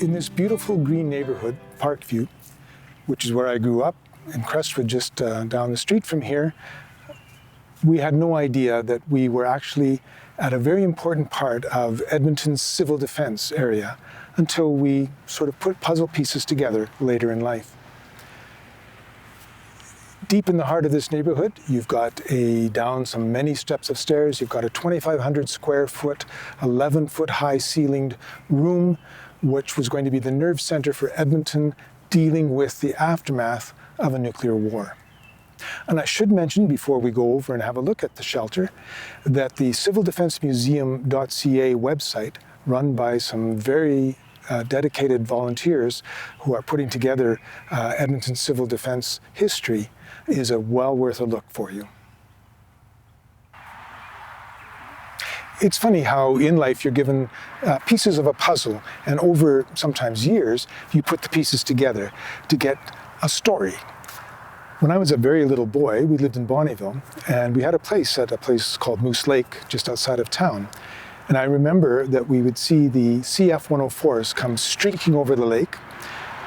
in this beautiful green neighborhood, Parkview, which is where I grew up, in Crestwood, just down the street from here, we had no idea that we were actually at a very important part of Edmonton's civil defense area until we sort of put puzzle pieces together later in life. Deep in the heart of this neighborhood, you've got down some many steps of stairs, you've got a 2,500 square foot, 11-foot high ceilinged room, which was going to be the nerve center for Edmonton dealing with the aftermath of a nuclear war. And I should mention, before we go over and have a look at the shelter, that the civildefensemuseum.ca website, run by some very dedicated volunteers who are putting together Edmonton civil defense history, is well worth a look for you. It's funny how in life you're given pieces of a puzzle, and over sometimes years, you put the pieces together to get a story. When I was a very little boy, we lived in Bonnyville, and we had a place called Moose Lake, just outside of town. And I remember that we would see the CF-104s come streaking over the lake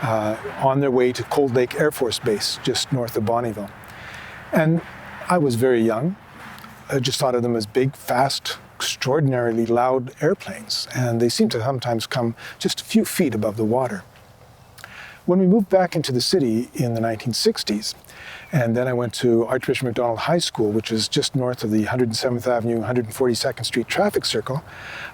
on their way to Cold Lake Air Force Base, just north of Bonnyville. And I was very young. I just thought of them as big, fast, extraordinarily loud airplanes, and they seemed to sometimes come just a few feet above the water. When we moved back into the city in the 1960s, and then I went to Archbishop MacDonald High School, which is just north of the 107th Avenue, 142nd Street traffic circle,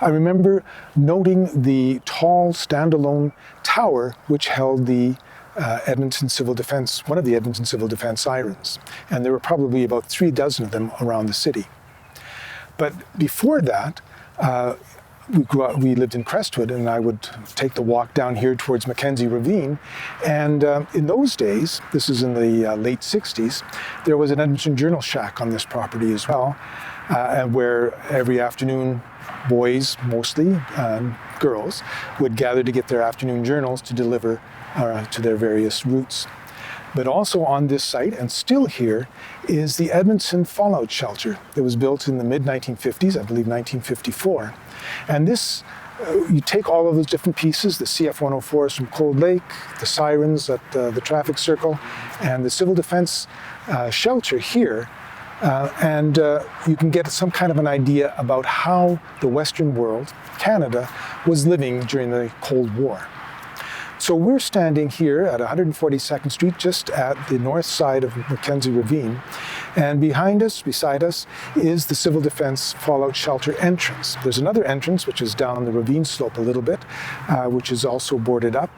I remember noting the tall, standalone tower which held the Edmonton Civil Defense, one of the Edmonton Civil Defense sirens. And there were probably about 3 dozen of them around the city. But before that, we lived in Crestwood, and I would take the walk down here towards Mackenzie Ravine. And in those days, this is in the late 60s, there was an Edmonton Journal shack on this property as well, and where every afternoon, boys mostly, girls, would gather to get their afternoon journals to deliver to their various routes. But also on this site, and still here, is the Edmonton Fallout Shelter that was built in the mid-1950s, I believe 1954. And this, you take all of those different pieces, the CF-104s from Cold Lake, the sirens at the traffic circle, and the civil defense shelter here, and you can get some kind of an idea about how the Western world, Canada, was living during the Cold War. So we're standing here at 142nd Street, just at the north side of Mackenzie Ravine. And behind us, beside us, is the Civil Defense Fallout Shelter entrance. There's another entrance, which is down the ravine slope a little bit, which is also boarded up.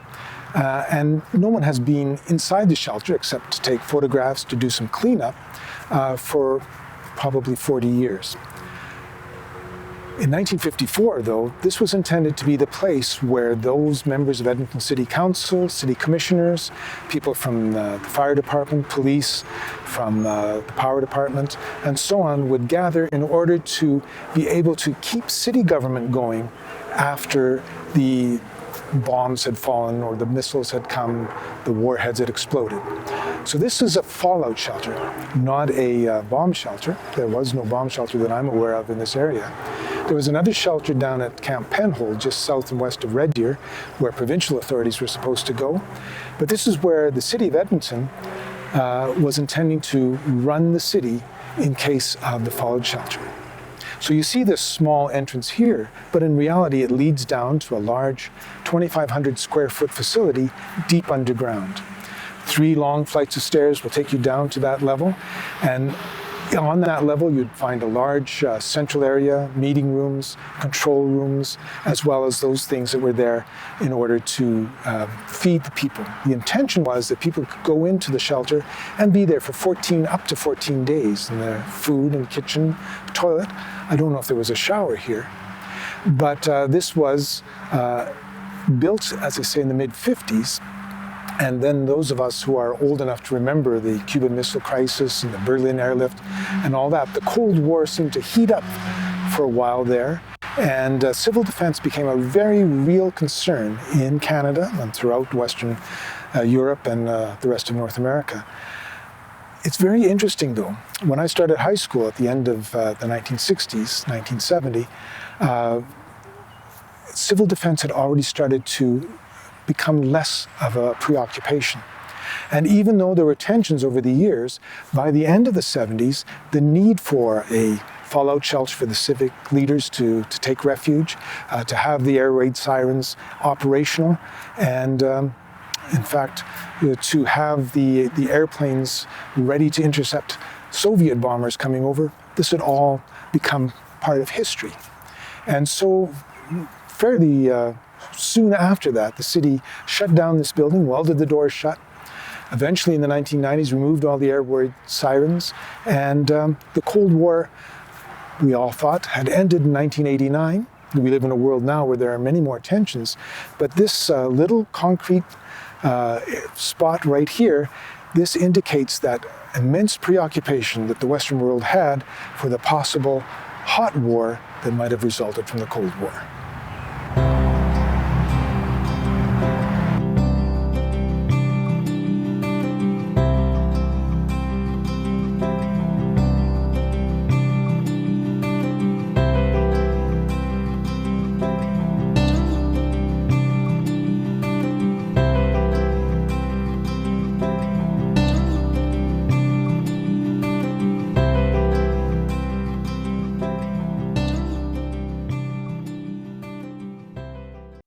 And no one has been inside the shelter except to take photographs, to do some cleanup for probably 40 years. In 1954, though, this was intended to be the place where those members of Edmonton City Council, city commissioners, people from the fire department, police, from the power department, and so on would gather in order to be able to keep city government going after the bombs had fallen or the missiles had come, the warheads had exploded. So this is a fallout shelter, not a bomb shelter. There was no bomb shelter that I'm aware of in this area. There was another shelter down at Camp Penhold, just south and west of Red Deer, where provincial authorities were supposed to go. But this is where the city of Edmonton was intending to run the city in case of the fallout shelter. So you see this small entrance here, but in reality it leads down to a large 2,500 square foot facility deep underground. 3 long flights of stairs will take you down to that level, and on that level you'd find a large central area, meeting rooms, control rooms, as well as those things that were there in order to feed the people. The intention was that people could go into the shelter and be there for up to 14 days in their food and kitchen, toilet. I don't know if there was a shower here, but this was built, as I say, in the mid-50s. And then those of us who are old enough to remember the Cuban Missile Crisis and the Berlin airlift and all that, the Cold War seemed to heat up for a while there. And civil defense became a very real concern in Canada and throughout Western Europe and the rest of North America. It's very interesting, though. When I started high school at the end of the 1960s, 1970, civil defense had already started to become less of a preoccupation. And even though there were tensions over the years, by the end of the 70s, the need for a fallout shelter for the civic leaders to take refuge, to have the air raid sirens operational, and in fact, to have the airplanes ready to intercept Soviet bombers coming over, this had all become part of history. And so fairly soon after that, the city shut down this building, welded the doors shut. Eventually in the 1990s, removed all the air raid sirens, and the Cold War, we all thought, had ended in 1989. We live in a world now where there are many more tensions, but this little concrete spot right here, this indicates that immense preoccupation that the Western world had for the possible hot war that might have resulted from the Cold War.